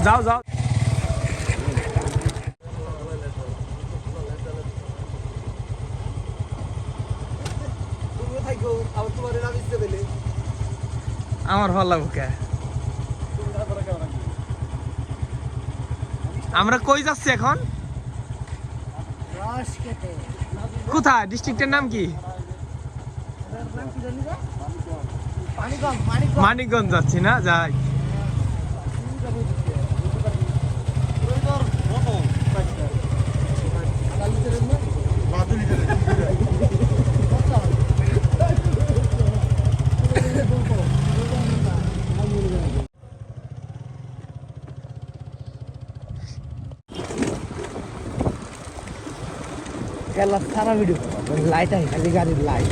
যাও যাও আমার ভালো লাগবে আমরা কই যাচ্ছি এখন কোথায় ডিস্ট্রিক্টের নাম কি মানিকগঞ্জ যাচ্ছি না যাই সারা ভিডিও লাইট আছে খালি গাড়ির লাইট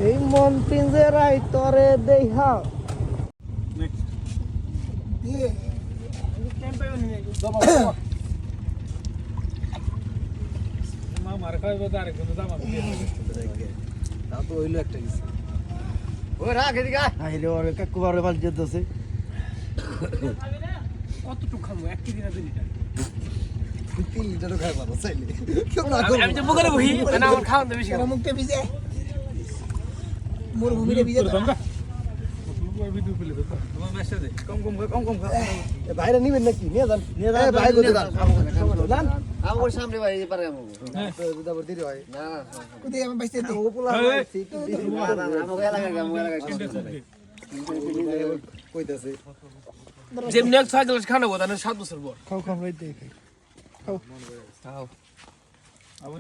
এই মন পিঞ্জেরাই তরে দেখা মার খাইবে তার কোনো দাম আছে তা তো হইলো একটা কিছু ওই রাখ এদিকে আই রে ওরে কাকুবারে মাল যেতেছে কতটুকু খাবো 1 কেজি না 2 লিটার 3 লিটারও খাই পারো চাইলে কেউ না আমি তো বগলে বহি না আমার খাওয়া তো বেশি মুখতে ভিজে মোর ভূমিরে ভিজে তো ভিডিও পেলে তো তোমার মেসেজ কম খা এ বাইরে নিবেন নাকি নিয়ে যান এ ভাই গো যান যান আমার সামনে ভাই পারে আমগো তো দাবর দিরি হয় না কুদি আমি বাইতে তো পোলা না আমগো এলাকা কইতাছে যেমনি এক সাইকেল খানা বদা না 7 বছর পর খাও ভাই দেখে খাও আবার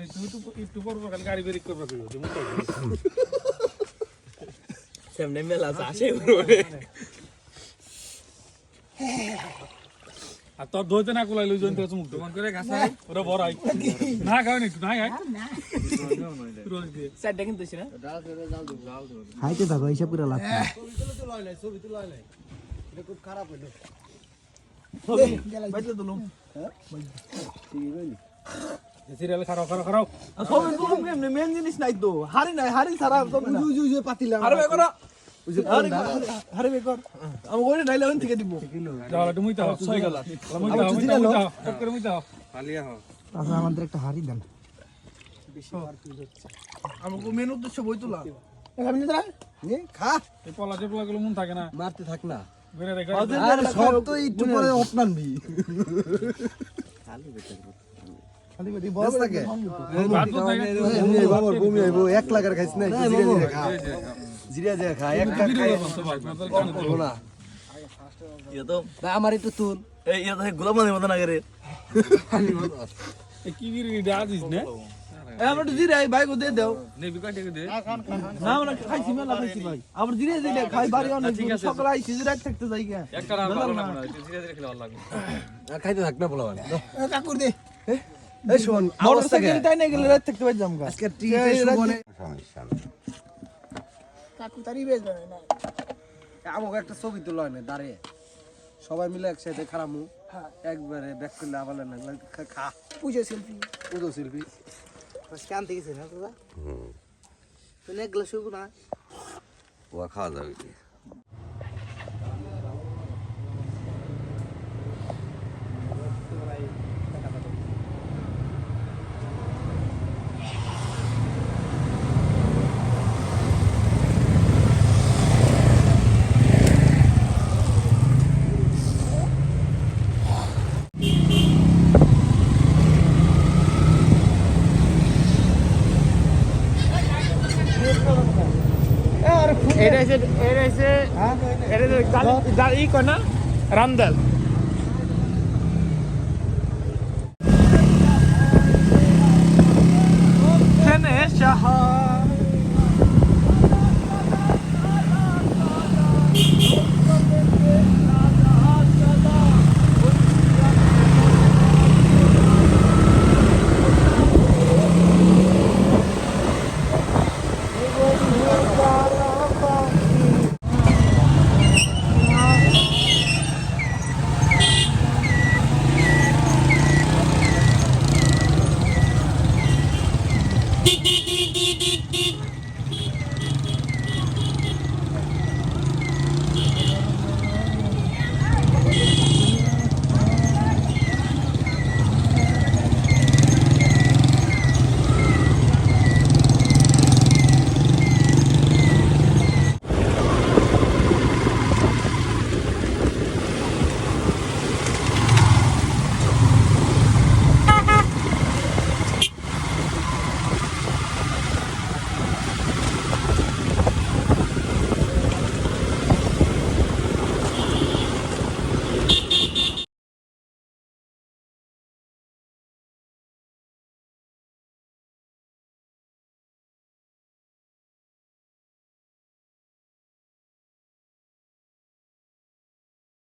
একটু পর কাল গাড়ি বেরিক করবা কইও যে মুখ সামনে মেলা আসে আর তোর ধইতে না কোলাই লই জনতে মুখ দোকান করে গাছাই ওরা বড় আই না খাও নি না আই রোজ দিয়ে সাইড দেখেন তো না যাও হাইতে থাকো হিসাব করে লাভ ছবি তো লয় নাই এটা খুব খারাপ হইলো বাইতে দিলাম হ্যাঁ ঠিক হইলো সিরিয়াল খারাপ ছবি তো এমনি মেন জিনিস নাই তো হারি সারা উজু পাতিলা আরে বে করো হারে বে কর আমি ওরে নাইলে ওন থেকে দিব যাও তুমি তো 6 গেল আমি তো টক করে মুই তো পালিয়া হ তাছাড়া আমাদের একটা হাড়ি দেন আমাকে মেন উদ্দেশ্য বই তোলা খা এই পলা টেপলা গুলো মন থাকে না মারতে থাক না বেরে রেখে আর সব তো একটু পরে অপনানবি খালি বেটি বস থাকে বাবার বমি আইবো 1 লাখ আর খাইছ না জিরা জিরা খা এক কাপ খাই না ইয়ে তো ভাই আমার একটু তুল এই ইয়ে তো গোলাম মাঝে মতো না করে এই কি বিড়ি ডাজিস না আমার তো জিরা ভাই কো দে দাও নেবি কাটে দে না আমরা খাইছি মেলা খাইছি ভাই আমার জিরা জিরা খাই বাড়ি অনেক সকালে আইছি জিরা থাকতে যাই কে একটা রাত ভালো না মনে ধীরে ধীরে খেলে ভালো লাগবে খাইতে থাক না বলা কাকুর দে এই শোন মোটরসাইকেল টাই না গেলে রাত থাকতে পাই জামগা আজকে টিতে শুবনে সমস্যা কাকু তারি বেজ না আমাকে একটা ছবি তোলা হয় না দাঁড়িয়ে সবাই মিলে একসাথে খারামু একবারে ব্যাক করলে আবার না খা পুজো সেলফি আজকে আনতে গেছে না দাদা তো এক গ্লাস হইব না ও খাওয়া যাবে কি এটা হচ্ছে ই কয় না রামদাল